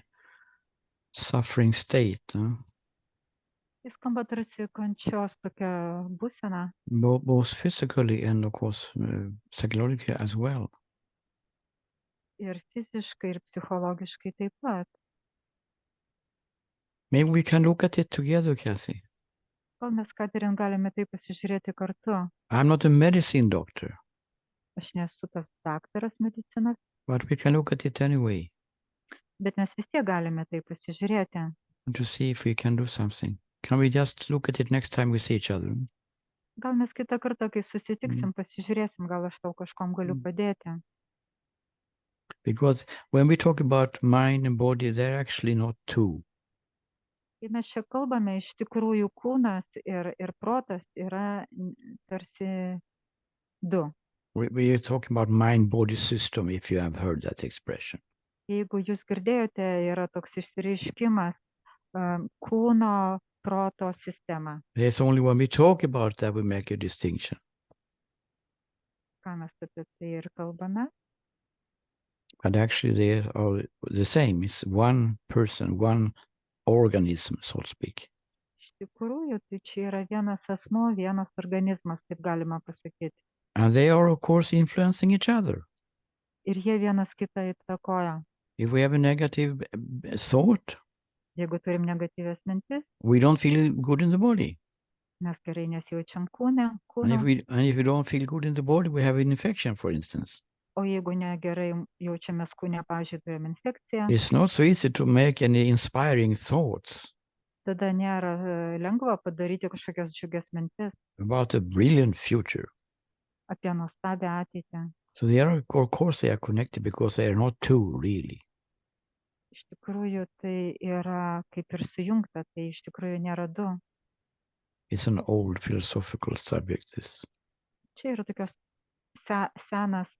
Speaker 1: suffering state.
Speaker 2: Jis skamba tarsi kančios tokia būsena,
Speaker 1: Both physically and, of course, psychologically as well.
Speaker 2: ir fiziškai, ir psichologiškai taip pat.
Speaker 1: Maybe we can look at it together, Kathy.
Speaker 2: Gal mes, Katerin, galime tai pasižiūrėti kartu.
Speaker 1: I'm not a medicine doctor,
Speaker 2: Aš nesu tas daktaras medicinos,
Speaker 1: but we can look at it anyway
Speaker 2: bet mes vis tiek galime tai pasižiūrėti.
Speaker 1: and to see if we can do something. Can we just look at it next time we see each other?
Speaker 2: Gal mes kitą kartą, kai susitiksim, pasižiūrėsim, gal aš tau kažkom galiu padėti.
Speaker 1: Because when we talk about mind and body, they're actually not two.
Speaker 2: Kai mes čia kalbame, iš tikrųjų kūnas ir protas yra tarsi du.
Speaker 1: We are talking about mind-body system, if you have heard that expression.
Speaker 2: Jeigu jūs girdėjote, yra toks išsireiškimas kūno proto sistema.
Speaker 1: It's only when we talk about that we make a distinction.
Speaker 2: Ką mes apie tai ir kalbame.
Speaker 1: But actually they are the same. It's one person, one organism, so to speak.
Speaker 2: Iš tikrųjų, tai čia yra vienas asmuo, vienas organizmas, taip galima pasakyti.
Speaker 1: And they are, of course, influencing each other.
Speaker 2: Ir jie vienas kitą įtakoja.
Speaker 1: If we have a negative thought,
Speaker 2: Jeigu turim negatyvias mintis,
Speaker 1: we don't feel good in the body.
Speaker 2: mes gerai nesijaučiam kūne,
Speaker 1: And
Speaker 2: kūno,
Speaker 1: if we don't feel good in the body, we have an infection, for instance.
Speaker 2: o jeigu negerai jaučiamės kūne, pavyzdžiui, turim infekciją,
Speaker 1: It's not so easy to make any inspiring thoughts
Speaker 2: tada nėra lengva padaryti kažkokias džiugias mintis
Speaker 1: about a brilliant future.
Speaker 2: apie nuostabią ateitį.
Speaker 1: So they are, of course, they are connected because they are not two, really.
Speaker 2: Iš tikrųjų, tai yra kaip ir sujungta, tai iš tikrųjų nėra du.
Speaker 1: It's an old philosophical subject, this.
Speaker 2: Čia yra tokios senas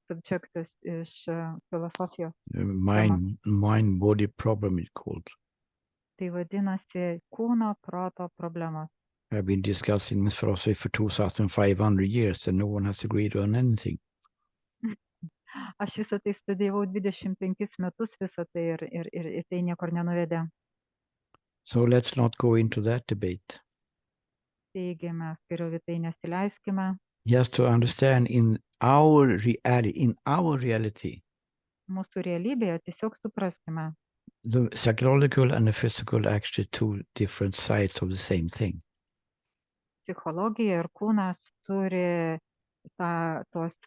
Speaker 2: subjektas iš filosofijos.
Speaker 1: Mind-body problem, it's called.
Speaker 2: Tai vadinasi kūno proto problemos.
Speaker 1: I've been discussing this philosophy for 2,500 years and no one has agreed on anything.
Speaker 2: Aš visą tai studijavau 25 metus visą tai ir tai niekur nenuvedė.
Speaker 1: So let's not go into that debate.
Speaker 2: Taigi mes geriau į tai nesileiskime.
Speaker 1: Just to understand in our reality,
Speaker 2: Mūsų realybėje tiesiog supraskime,
Speaker 1: The psychological and the physical are actually two different sides of the same thing.
Speaker 2: Psichologija ir kūnas turi tuos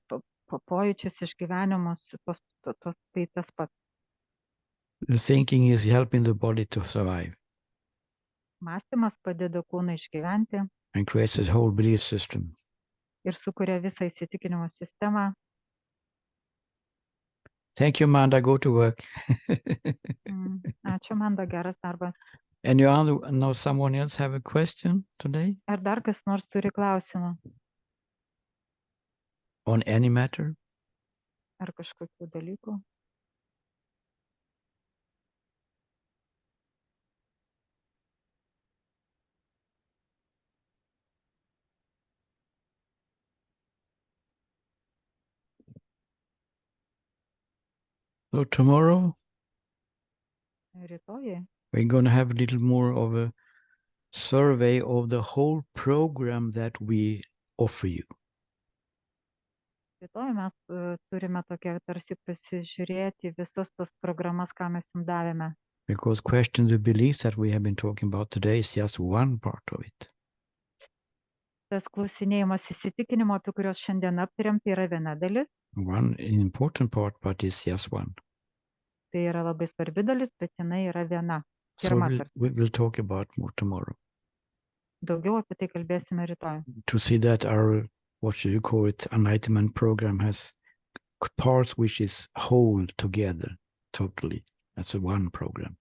Speaker 2: pojūčius, išgyvenimus, tai tas pats.
Speaker 1: The thinking is helping the body to survive.
Speaker 2: Mąstymas padeda kūnui išgyventi.
Speaker 1: And creates this whole belief system.
Speaker 2: Ir sukuria visą įsitikinimo sistemą.
Speaker 1: Thank you, Amanda. Go to work.
Speaker 2: Ačiū, Amanda, geras darbas.
Speaker 1: And you know someone else have a question today?
Speaker 2: Ar dar kas nors turi klausimą?
Speaker 1: On any matter?
Speaker 2: Ar kažkokių dalykų?
Speaker 1: So tomorrow,
Speaker 2: Rytoj
Speaker 1: we're going to have a little more of a survey of the whole program that we offer you.
Speaker 2: Rytoj mes turime tokią tarsi pasižiūrėti visas tas programas, ką mes jums davėme.
Speaker 1: Because question the beliefs that we have been talking about today is just one part of it.
Speaker 2: Tas klausinėjimas įsitikinimo, apie kuriuos šiandien aptariam, tai yra viena dalis.
Speaker 1: One important part, but it's just one.
Speaker 2: Tai yra labai svarbi dalis, bet jinai yra viena.
Speaker 1: So we will talk about more tomorrow.
Speaker 2: Daugiau apie tai kalbėsime rytoj.
Speaker 1: To see that our, what should you call it, enlightenment program has parts which is whole together, totally. That's a one program.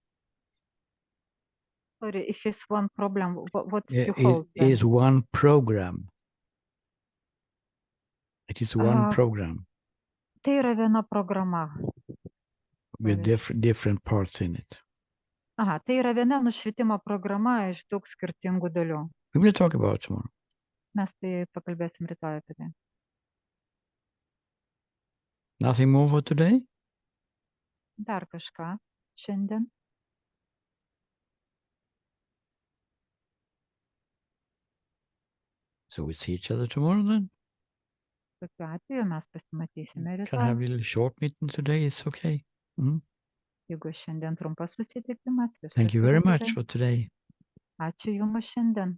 Speaker 2: Sorry, if it's one problem, what you hold?
Speaker 1: It is one program. It is one program.
Speaker 2: Tai yra viena programa.
Speaker 1: With different parts in it.
Speaker 2: Aha, tai yra viena nušvietimo programa iš daug skirtingų dalių.
Speaker 1: We will talk about it tomorrow.
Speaker 2: Mes tai pakalbėsim rytoj apie tai.
Speaker 1: Nothing more for today?
Speaker 2: Dar kažką šiandien?
Speaker 1: So we see each other tomorrow then?
Speaker 2: Tokiu atveju mes pasimatysime rytoj.
Speaker 1: Can have a little short meeting today, it's okay.
Speaker 2: Jeigu šiandien trumpas susitikimas, viskas.
Speaker 1: Thank you very much for today.
Speaker 2: Ačiū jums šiandien.